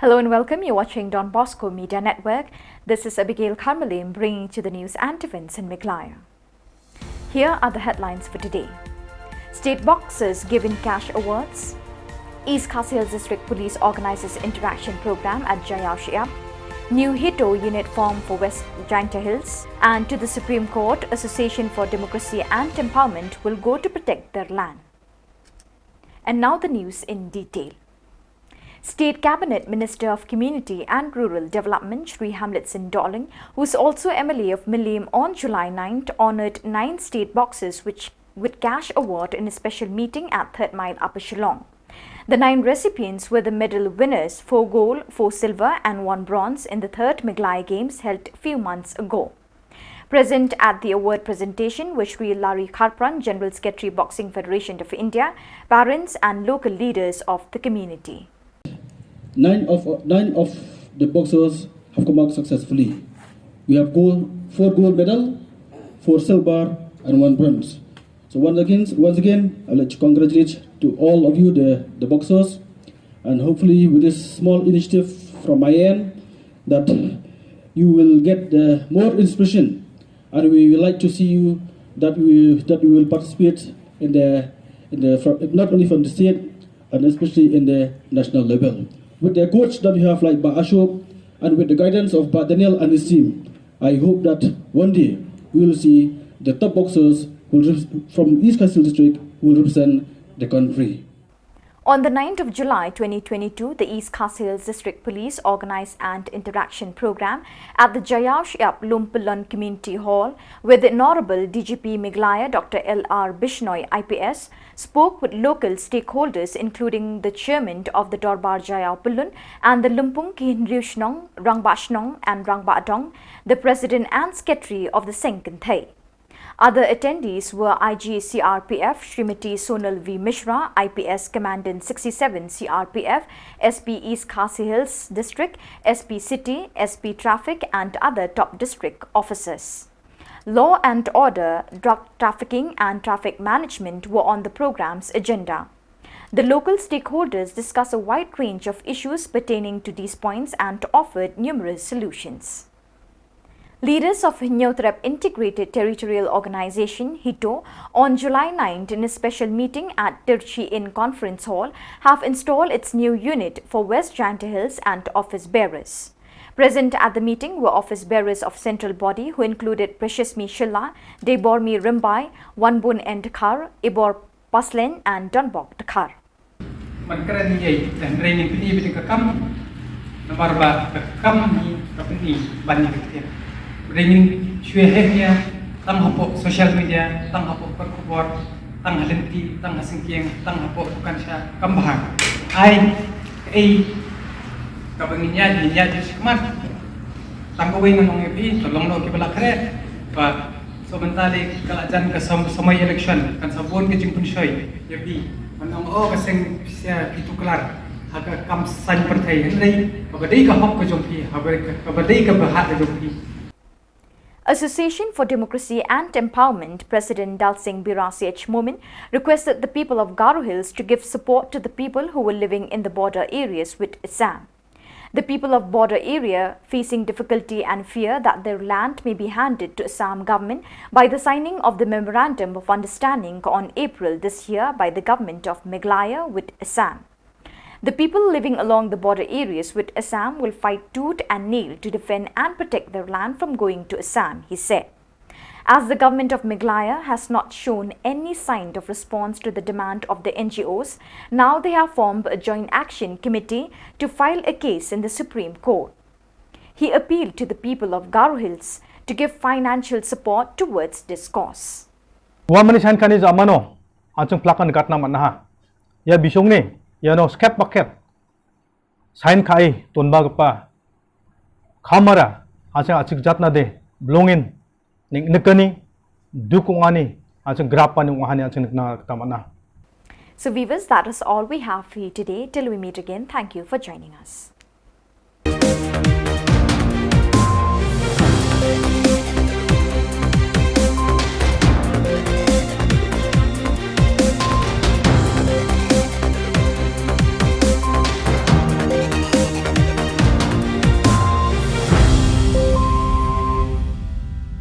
Hello and welcome. You're watching Don Bosco Media Network. This is Abigail Carmelim bringing to the news and events in Meghalaya. Here are the headlines for today. State boxers given cash awards. East Khasi Hills District Police organizes interaction program at Jayao. New HITO unit formed for West Janta Hills. And to the Supreme Court, Association for Democracy and Empowerment will go to protect their land. And now the news in detail. State Cabinet Minister of Community and Rural Development Shri Hamletson Darling, who is also MLA of Milim on July 9th, honoured 9 state boxers with cash award in a special meeting at 3rd Mile Upper Shillong. The 9 recipients were the medal winners, 4 gold, 4 silver and 1 bronze in the 3rd Meghalaya Games held a few months ago. Present at the award presentation were Shri Larry Kharpran, General Secretary Boxing Federation of India, parents and local leaders of the community. Nine of the boxers have come out successfully. We have 4 gold medal, 4 silver, and 1 bronze. So once again, I'd like to congratulate to all of you, the boxers, and hopefully with this small initiative from my end, that you will get more inspiration, and we would like to see you that you will participate in the not only from the state and especially in the national level. With the coach that you have like Ba Ashok and with the guidance of Ba Daniel and his team, I hope that one day we will see the top boxers from East Khasi Hills District who will represent the country. On the 9th of July 2022, the East Khasi Hills District Police organized an interaction program at the Jayao Lumpulon Community Hall, where the Honorable DGP Meghalaya Dr. L.R. Bishnoi IPS spoke with local stakeholders including the chairman of the Dorbar Jayao Pulun and the Lumpung Kihinriushnong, Rangbashnong and Rangbadong, the president and secretary of the Senkanthai. Other attendees were IG CRPF Srimati Sonal V. Mishra, IPS Commandant 67 CRPF, SP East Khasi Hills District, SP City, SP Traffic and other top district officers. Law and order, drug trafficking and traffic management were on the program's agenda. The local stakeholders discussed a wide range of issues pertaining to these points and offered numerous solutions. Leaders of Hinyotrep Integrated Territorial Organization HITO on July 9th in a special meeting at Tirchi Inn Conference Hall have installed its new unit for West Janta Hills and office bearers. Present at the meeting were office bearers of central body who included Precious Mi Shilla, Debormi Rimbai, Wanbun N Dakar, Ibor Paslen and Dunbok Dakar. Ringin syuhehnya tang hapok social media, tang hapok perkubor, tang halenti, tang hasingkieng, tang hapok bukan sya kambahang. Ai kabanginya dinya di sekemat. Tang kawin nganong epi tolong no kibala kret. Ba sementari kalajan ke semai election kan sabun ke jimpun syoy. Yapi manong kaseng sia itu kelar. Haga kam san pertai hendai kabadai ka hok ke jompi, kabadai ka bahat ke jompi. Association for Democracy and Empowerment President Dalsingh Birasi H. Momin requested the people of Garo Hills to give support to the people who were living in the border areas with Assam. The people of border area facing difficulty and fear that their land may be handed to Assam government by the signing of the Memorandum of Understanding on April this year by the government of Meghalaya with Assam. The people living along the border areas with Assam will fight tooth and nail to defend and protect their land from going to Assam, he said. As the government of Meghalaya has not shown any sign of response to the demand of the NGOs, now they have formed a joint action committee to file a case in the Supreme Court. He appealed to the people of Garo Hills to give financial support towards this cause. Wamanisan kani zamano, atung plakan gatna manaha. Ya bisong ni. Yano skep bucket sign kai tunba pa kamera asing achik jatna de blongin ning nekani dukungani asing grappa ning wahani asing na tamana. So viewers, that is all we have for you today. Till we meet again, thank you for joining us.